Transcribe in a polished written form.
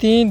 3